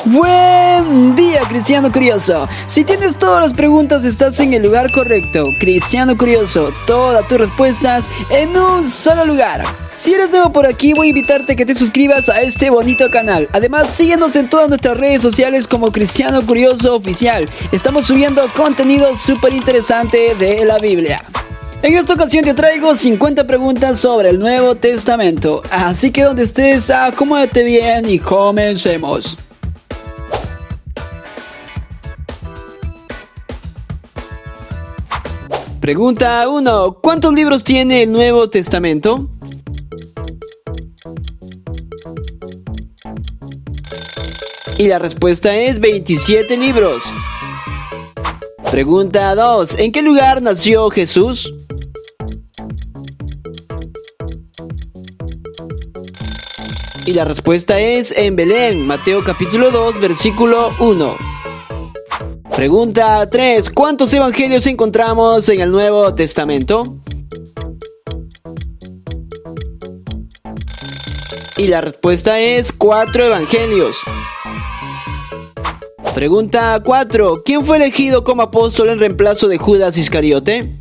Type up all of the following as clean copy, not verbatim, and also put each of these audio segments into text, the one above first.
Buen día, Cristiano Curioso. Si tienes todas las preguntas, estás en el lugar correcto. Cristiano Curioso, todas tus respuestas en un solo lugar. Si eres nuevo por aquí, voy a invitarte a que te suscribas a este bonito canal. Además, síguenos en todas nuestras redes sociales como Cristiano Curioso Oficial. Estamos subiendo contenido súper interesante de la Biblia. En esta ocasión te traigo 50 preguntas sobre el Nuevo Testamento. Así que donde estés, acomódate bien y comencemos. Pregunta 1. ¿Cuántos libros tiene el Nuevo Testamento? Y la respuesta es 27 libros. Pregunta 2. ¿En qué lugar nació Jesús? Y la respuesta es en Belén, Mateo capítulo 2, versículo 1. Pregunta 3. ¿Cuántos evangelios encontramos en el Nuevo Testamento? Y la respuesta es 4 evangelios. Pregunta 4. ¿Quién fue elegido como apóstol en reemplazo de Judas Iscariote?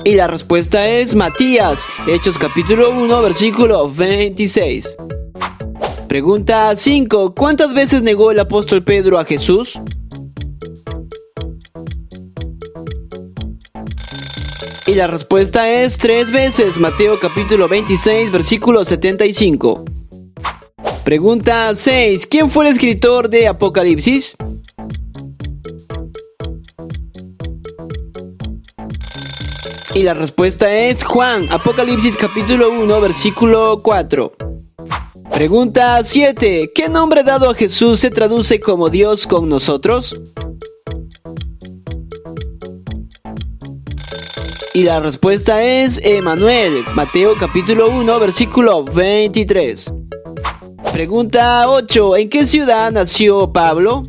Y la respuesta es Matías, Hechos capítulo 1, versículo 26. Pregunta 5. ¿Cuántas veces negó el apóstol Pedro a Jesús? Y la respuesta es 3 veces, Mateo capítulo 26, versículo 75. Pregunta 6. ¿Quién fue el escritor de Apocalipsis? Y la respuesta es Juan, Apocalipsis capítulo 1, versículo 4. Pregunta 7. ¿Qué nombre dado a Jesús se traduce como Dios con nosotros? Y la respuesta es Emmanuel, Mateo capítulo 1, versículo 23. Pregunta 8. ¿En qué ciudad nació Pablo?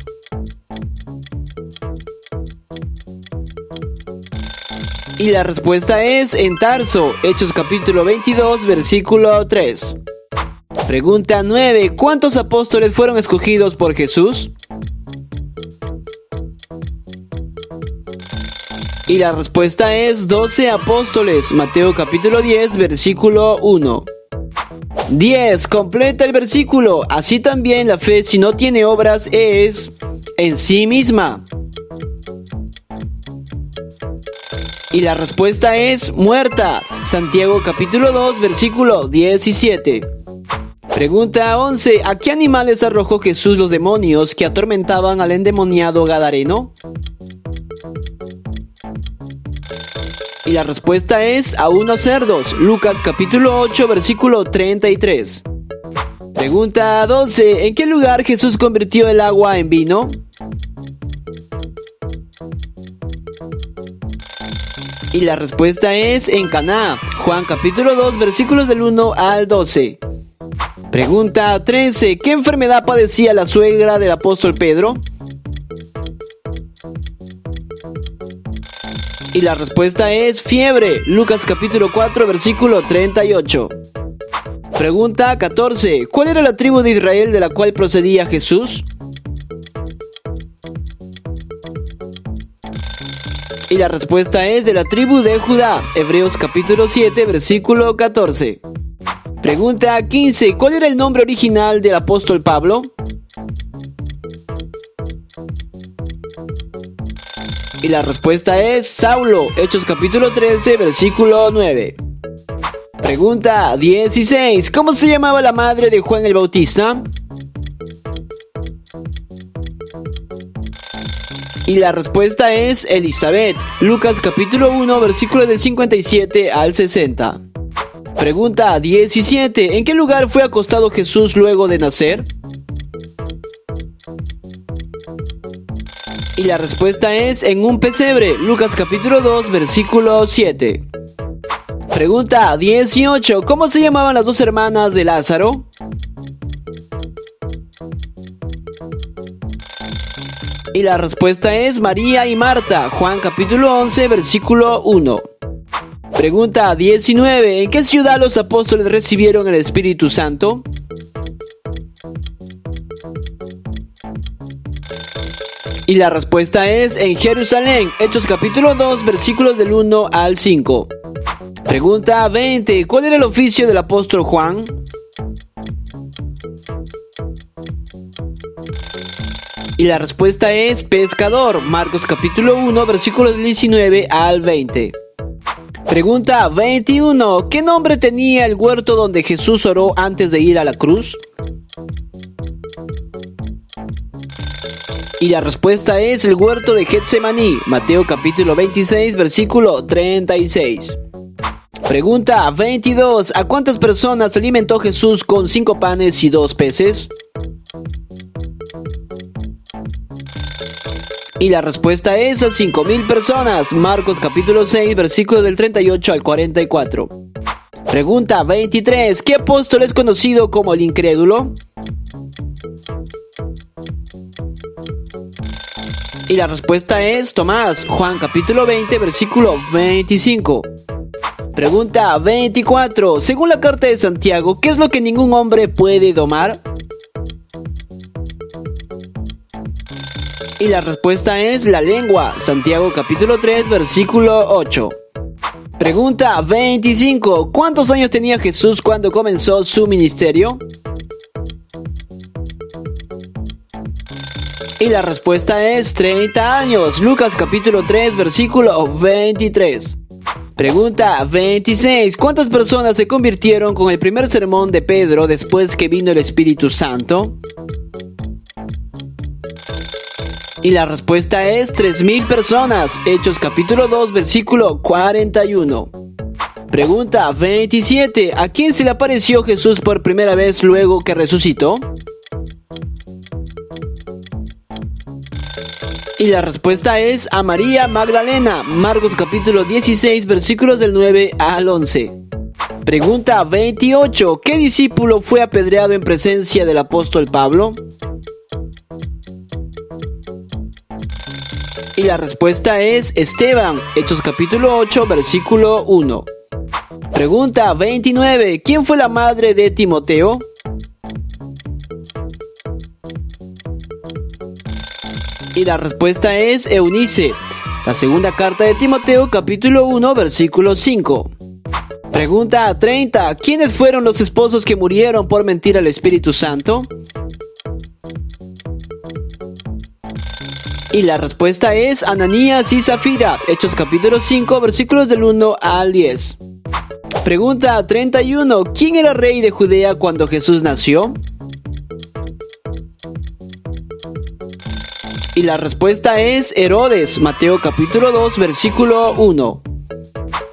Y la respuesta es en Tarso, Hechos capítulo 22, versículo 3. Pregunta 9. ¿Cuántos apóstoles fueron escogidos por Jesús? Y la respuesta es 12 apóstoles, Mateo capítulo 10, versículo 1. 10. Completa el versículo. Así también la fe, si no tiene obras, es en sí misma. Y la respuesta es muerta. Santiago capítulo 2, versículo 17. Pregunta 11. ¿A qué animales arrojó Jesús los demonios que atormentaban al endemoniado Gadareno? Y la respuesta es a unos cerdos. Lucas capítulo 8, versículo 33. Pregunta 12. ¿En qué lugar Jesús convirtió el agua en vino? Y la respuesta es en Caná. Juan capítulo 2, versículos del 1 al 12. Pregunta 13. ¿Qué enfermedad padecía la suegra del apóstol Pedro? Y la respuesta es fiebre. Lucas capítulo 4, versículo 38. Pregunta 14. ¿Cuál era la tribu de Israel de la cual procedía Jesús? Y la respuesta es de la tribu de Judá. Hebreos capítulo 7, versículo 14. Pregunta 15. ¿Cuál era el nombre original del apóstol Pablo? Y la respuesta es Saulo. Hechos capítulo 13, versículo 9. Pregunta 16. ¿Cómo se llamaba la madre de Juan el Bautista? Y la respuesta es Elizabeth. Lucas capítulo 1, versículo del 57 al 60. Pregunta 17. ¿En qué lugar fue acostado Jesús luego de nacer? Y la respuesta es en un pesebre. Lucas capítulo 2, versículo 7. Pregunta 18. ¿Cómo se llamaban las dos hermanas de Lázaro? Y la respuesta es María y Marta. Juan capítulo 11, versículo 1. Pregunta 19. ¿En qué ciudad los apóstoles recibieron el Espíritu Santo? Y la respuesta es en Jerusalén. Hechos capítulo 2, versículos del 1 al 5. Pregunta 20. ¿Cuál era el oficio del apóstol Juan? Y la respuesta es pescador. Marcos capítulo 1, versículos 19 al 20. Pregunta 21. ¿Qué nombre tenía el huerto donde Jesús oró antes de ir a la cruz? Y la respuesta es el huerto de Getsemaní. Mateo capítulo 26, versículo 36. Pregunta 22. ¿A cuántas personas alimentó Jesús con 5 panes y 2 peces? Y la respuesta es a 5,000 personas. Marcos capítulo 6, versículos del 38 al 44. Pregunta 23. ¿Qué apóstol es conocido como el incrédulo? Y la respuesta es Tomás. Juan capítulo 20, versículo 25. Pregunta 24. Según la carta de Santiago, ¿qué es lo que ningún hombre puede domar? Y la respuesta es la lengua. Santiago capítulo 3, versículo 8. Pregunta 25. ¿Cuántos años tenía Jesús cuando comenzó su ministerio? Y la respuesta es 30 años. Lucas capítulo 3, versículo 23. Pregunta 26. ¿Cuántas personas se convirtieron con el primer sermón de Pedro después que vino el Espíritu Santo? Y la respuesta es 3,000 personas. Hechos capítulo 2, versículo 41. Pregunta 27. ¿A quién se le apareció Jesús por primera vez luego que resucitó? Y la respuesta es a María Magdalena. Marcos capítulo 16, versículos del 9 al 11. Pregunta 28. ¿Qué discípulo fue apedreado en presencia del apóstol Pablo? Y la respuesta es Esteban. Hechos capítulo 8, versículo 1. Pregunta 29. ¿Quién fue la madre de Timoteo? Y la respuesta es Eunice. La segunda carta de Timoteo, capítulo 1, versículo 5. Pregunta 30. ¿Quiénes fueron los esposos que murieron por mentir al Espíritu Santo? Y la respuesta es Ananías y Zafira. Hechos capítulo 5, versículos del 1 al 10. Pregunta 31. ¿Quién era rey de Judea cuando Jesús nació? Y la respuesta es Herodes. Mateo capítulo 2, versículo 1.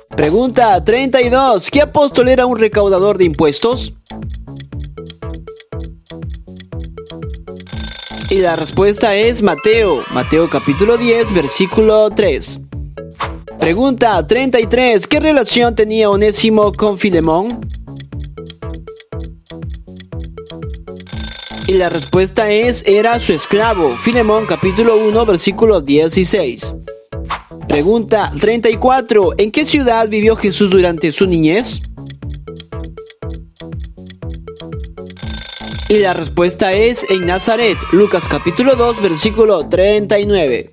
Pregunta 32. ¿Qué apóstol era un recaudador de impuestos? Y la respuesta es Mateo. Mateo capítulo 10, versículo 3. Pregunta 33. ¿Qué relación tenía Onésimo con Filemón? Y la respuesta es era su esclavo. Filemón capítulo 1, versículo 16. Pregunta 34. ¿En qué ciudad vivió Jesús durante su niñez? Y la respuesta es en Nazaret. Lucas capítulo 2, versículo 39.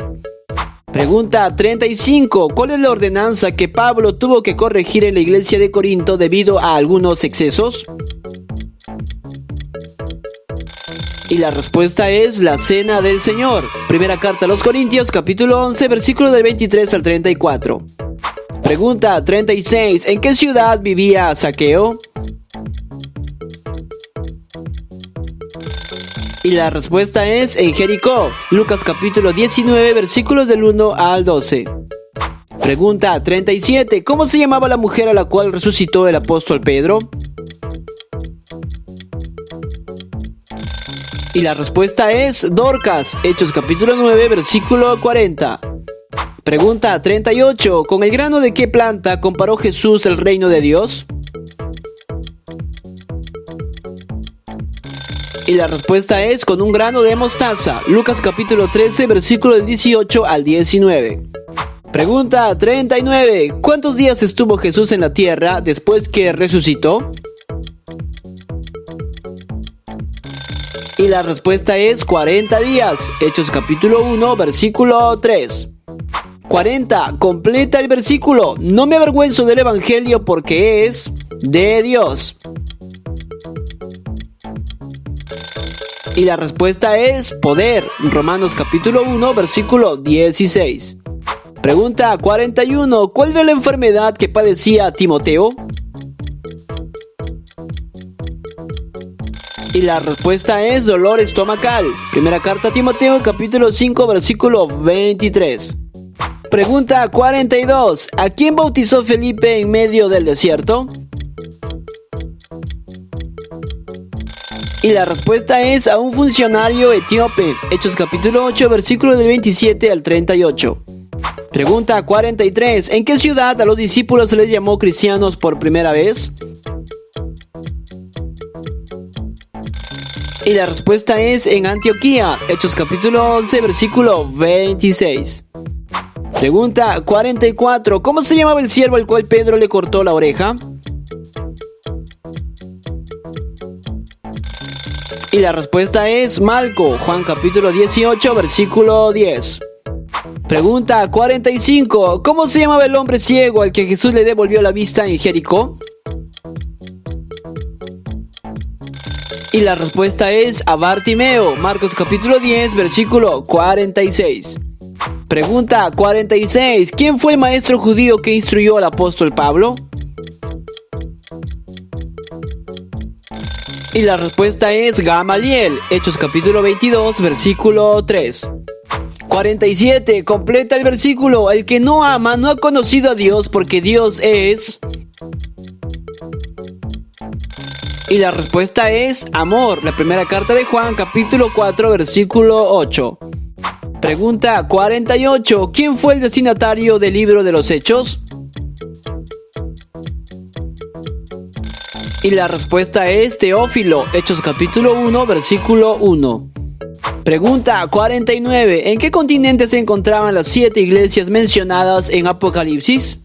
Pregunta 35. ¿Cuál es la ordenanza que Pablo tuvo que corregir en la iglesia de Corinto debido a algunos excesos? Y la respuesta es la cena del Señor. Primera carta a los Corintios, capítulo 11, versículos del 23 al 34. Pregunta 36. ¿En qué ciudad vivía Zaqueo? Y la respuesta es en Jericó. Lucas capítulo 19, versículos del 1 al 12. Pregunta 37. ¿Cómo se llamaba la mujer a la cual resucitó el apóstol Pedro? Y la respuesta es Dorcas. Hechos capítulo 9, versículo 40. Pregunta 38. ¿Con el grano de qué planta comparó Jesús el reino de Dios? Y la respuesta es con un grano de mostaza. Lucas capítulo 13, versículo del 18 al 19. Pregunta 39. ¿Cuántos días estuvo Jesús en la tierra después que resucitó? Y la respuesta es 40 días. Hechos capítulo 1, versículo 3. 40. Completa el versículo. No me avergüenzo del evangelio porque es de Dios. Y la respuesta es poder. Romanos capítulo 1, versículo 16. Pregunta 41. ¿Cuál era la enfermedad que padecía Timoteo? Y la respuesta es dolor estomacal. Primera carta a Timoteo, capítulo 5, versículo 23. Pregunta 42. ¿A quién bautizó Felipe en medio del desierto? Y la respuesta es a un funcionario etíope. Hechos capítulo 8, versículo del 27 al 38. Pregunta 43. ¿En qué ciudad a los discípulos se les llamó cristianos por primera vez? Y la respuesta es en Antioquía. Hechos capítulo 11, versículo 26. Pregunta 44. ¿Cómo se llamaba el siervo al cual Pedro le cortó la oreja? Y la respuesta es Malco. Juan capítulo 18, versículo 10. Pregunta 45. ¿Cómo se llamaba el hombre ciego al que Jesús le devolvió la vista en Jericó? Y la respuesta es a Bartimeo. Marcos capítulo 10, versículo 46. Pregunta 46. ¿Quién fue el maestro judío que instruyó al apóstol Pablo? Y la respuesta es Gamaliel. Hechos capítulo 22, versículo 3. 47. Completa el versículo. El que no ama no ha conocido a Dios porque Dios es... Y la respuesta es amor. La primera carta de Juan, capítulo 4, versículo 8. Pregunta 48. ¿Quién fue el destinatario del libro de los Hechos? Y la respuesta es Teófilo. Hechos capítulo 1, versículo 1. Pregunta 49. ¿En qué continente se encontraban las 7 iglesias mencionadas en Apocalipsis?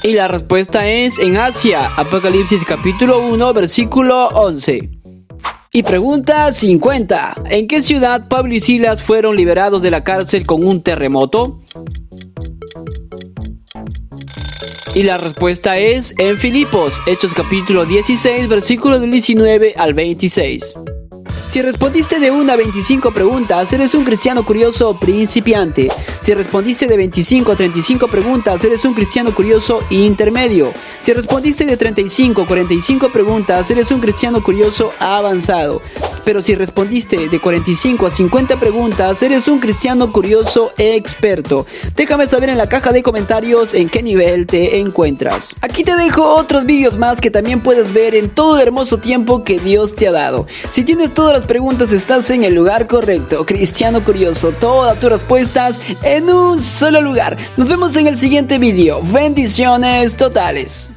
Y la respuesta es en Asia. Apocalipsis capítulo 1, versículo 11. Y pregunta 50. ¿En qué ciudad Pablo y Silas fueron liberados de la cárcel con un terremoto? Y la respuesta es en Filipos. Hechos capítulo 16, versículos del 19 al 26. Si respondiste de 1 a 25 preguntas, eres un cristiano curioso principiante. Si respondiste de 25 a 35 preguntas, eres un cristiano curioso intermedio. Si respondiste de 35 a 45 preguntas, eres un cristiano curioso avanzado. Pero si respondiste de 45 a 50 preguntas, eres un cristiano curioso experto. Déjame saber en la caja de comentarios en qué nivel te encuentras. Aquí te dejo otros vídeos más que también puedes ver en todo el hermoso tiempo que Dios te ha dado. Si tienes todas las preguntas, estás en el lugar correcto. Cristiano curioso, todas tus respuestas en un solo lugar. Nos vemos en el siguiente vídeo. Bendiciones totales.